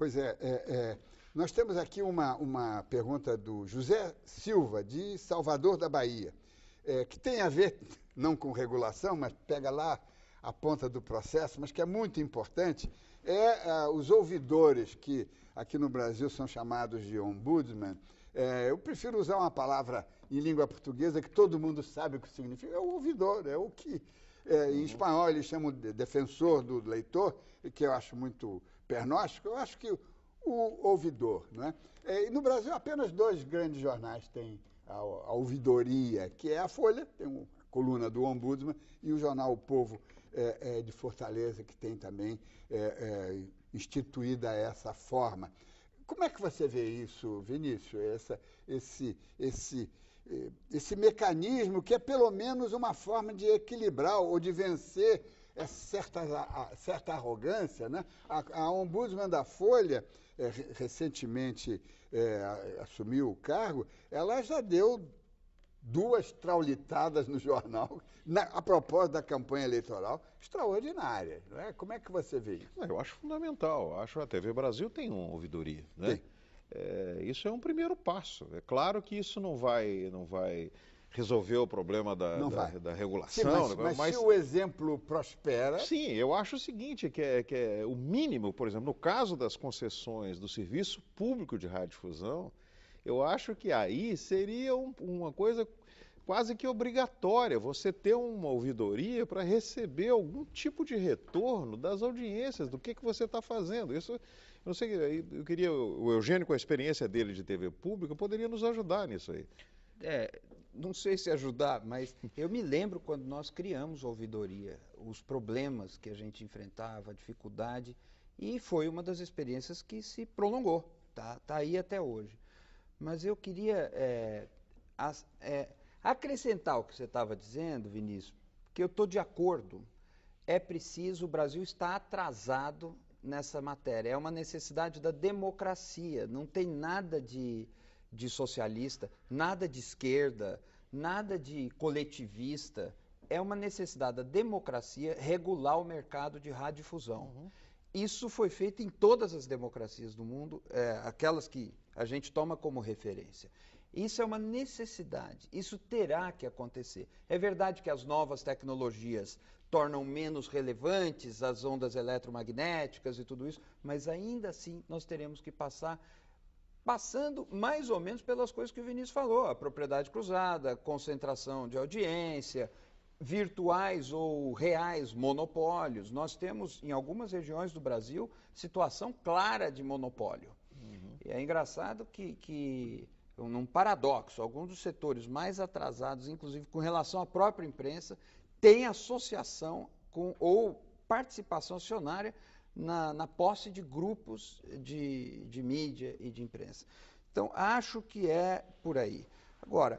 Pois nós temos aqui uma pergunta do José Silva, de Salvador da Bahia, que tem a ver, não com regulação, mas pega lá a ponta do processo, mas que é muito importante, os ouvidores, que aqui no Brasil são chamados de ombudsman. Eu prefiro usar uma palavra em língua portuguesa que todo mundo sabe o que significa. É o ouvidor, é o que em espanhol eles chamam de defensor do leitor, que eu acho muito pernóstico. Eu acho que o ouvidor, não é? E no Brasil apenas 2 grandes jornais têm a ouvidoria, que é a Folha, tem uma coluna do Ombudsman, e o jornal O Povo de Fortaleza, que tem também instituída essa forma. Como é que você vê isso, Vinícius? Esse mecanismo que é pelo menos uma forma de equilibrar ou de vencer certa arrogância, né? A ombudsman da Folha, recentemente assumiu o cargo, ela já deu 2 traulitadas no jornal, a propósito da campanha eleitoral, extraordinárias. Não é? Como é que você vê isso? Eu acho fundamental. Acho que a TV Brasil tem uma ouvidoria, né? Isso é um primeiro passo. É claro que isso não vai resolver o problema da regulação. Sim, mas se o exemplo prospera... Sim, eu acho o seguinte, que é o mínimo, por exemplo, no caso das concessões do serviço público de radiodifusão, eu acho que aí seria uma coisa quase que obrigatória, você ter uma ouvidoria para receber algum tipo de retorno das audiências, do que você está fazendo. Isso, eu não sei, eu queria, o Eugênio, com a experiência dele de TV pública, poderia nos ajudar nisso aí. Não sei se ajudar, mas eu me lembro quando nós criamos a ouvidoria, os problemas que a gente enfrentava, a dificuldade, e foi uma das experiências que se prolongou, tá aí até hoje. Mas eu queria acrescentar o que você estava dizendo, Vinícius, que eu estou de acordo. É preciso, o Brasil está atrasado nessa matéria. É uma necessidade da democracia. Não tem nada de socialista, nada de esquerda, nada de coletivista. É uma necessidade da democracia regular o mercado de radiodifusão. Isso foi feito em todas as democracias do mundo, aquelas que a gente toma como referência. Isso é uma necessidade, isso terá que acontecer. É verdade que as novas tecnologias tornam menos relevantes as ondas eletromagnéticas e tudo isso, mas ainda assim nós teremos que passando mais ou menos pelas coisas que o Vinícius falou, a propriedade cruzada, a concentração de audiência, virtuais ou reais monopólios. Nós temos, em algumas regiões do Brasil, situação clara de monopólio. E é engraçado que, num paradoxo, alguns dos setores mais atrasados, inclusive com relação à própria imprensa, têm associação ou participação acionária na posse de grupos de mídia e de imprensa. Então, acho que é por aí. Agora,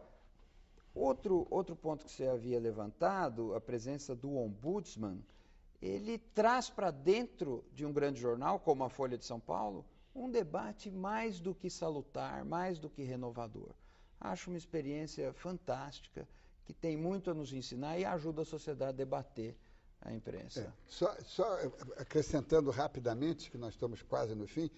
outro ponto que você havia levantado, a presença do ombudsman, ele traz para dentro de um grande jornal, como a Folha de São Paulo, um debate mais do que salutar, mais do que renovador. Acho uma experiência fantástica, que tem muito a nos ensinar e ajuda a sociedade a debater a imprensa. Só acrescentando rapidamente, que nós estamos quase no fim,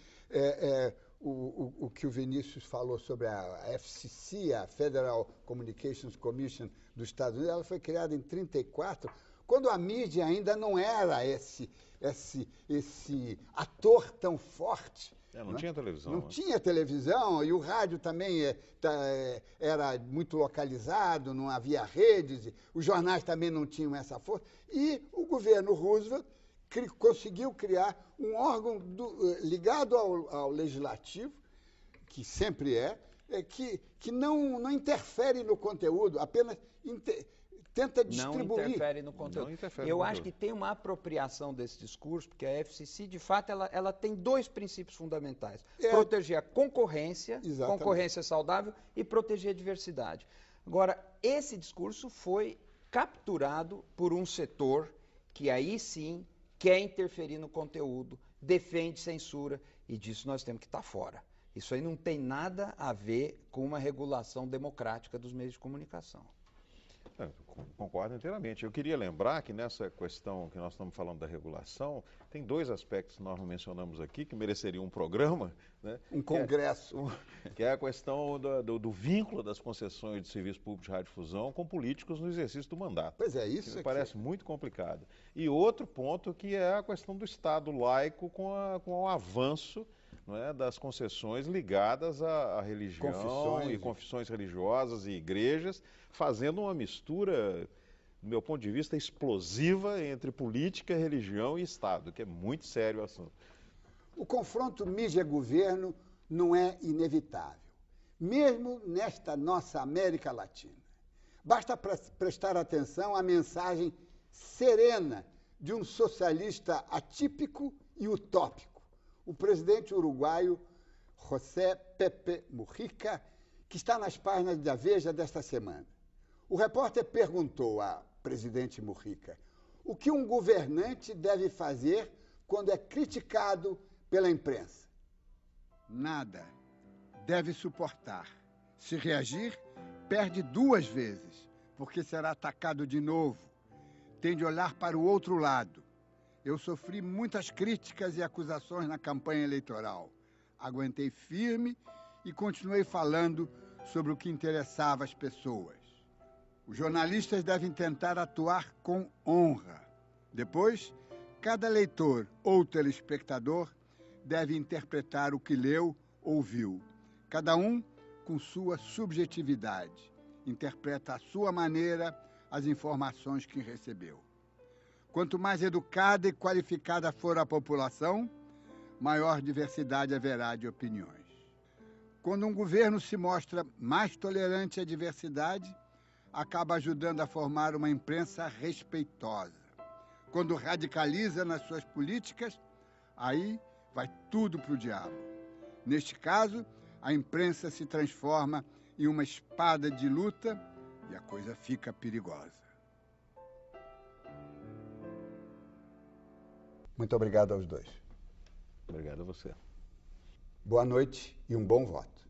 o que o Vinícius falou sobre a FCC, a Federal Communications Commission dos Estados Unidos, ela foi criada em 1934, quando a mídia ainda não era esse ator tão forte. Não tinha televisão. Não tinha televisão, e o rádio também era muito localizado, não havia redes, os jornais também não tinham essa força. E o governo Roosevelt conseguiu criar um órgão ligado ao legislativo, que sempre que não interfere no conteúdo, apenas tenta distribuir. Não interfere no conteúdo. Eu acho que tem uma apropriação desse discurso, porque a FCC, de fato, ela tem 2 princípios fundamentais. Proteger a concorrência, concorrência saudável, e proteger a diversidade. Agora, esse discurso foi capturado por um setor que aí sim quer interferir no conteúdo, defende censura, e disso nós temos que estar fora. Isso aí não tem nada a ver com uma regulação democrática dos meios de comunicação. Concordo inteiramente. Eu queria lembrar que nessa questão que nós estamos falando da regulação, tem dois aspectos que nós não mencionamos aqui, que mereceriam um programa, né? Um congresso. Que é a questão do vínculo das concessões de serviço público de radiodifusão com políticos no exercício do mandato. Pois é, isso que me parece muito complicado. E outro ponto que é a questão do Estado laico com o avanço, não é, das concessões ligadas à religião e confissões religiosas e igrejas, fazendo uma mistura, do meu ponto de vista, explosiva entre política, religião e Estado, que é muito sério o assunto. O confronto mídia-governo não é inevitável, mesmo nesta nossa América Latina. Basta prestar atenção à mensagem serena de um socialista atípico e utópico, o presidente uruguaio José Pepe Mujica, que está nas páginas da Veja desta semana. O repórter perguntou a presidente Mujica o que um governante deve fazer quando é criticado pela imprensa. Nada. Deve suportar. Se reagir, perde 2 vezes, porque será atacado de novo. Tem de olhar para o outro lado. Eu sofri muitas críticas e acusações na campanha eleitoral. Aguentei firme e continuei falando sobre o que interessava as pessoas. Os jornalistas devem tentar atuar com honra. Depois, cada leitor ou telespectador deve interpretar o que leu ou viu. Cada um com sua subjetividade. Interpreta à sua maneira as informações que recebeu. Quanto mais educada e qualificada for a população, maior diversidade haverá de opiniões. Quando um governo se mostra mais tolerante à diversidade, acaba ajudando a formar uma imprensa respeitosa. Quando radicaliza nas suas políticas, aí vai tudo para o diabo. Neste caso, a imprensa se transforma em uma espada de luta e a coisa fica perigosa. Muito obrigado aos dois. Obrigado a você. Boa noite e um bom voto.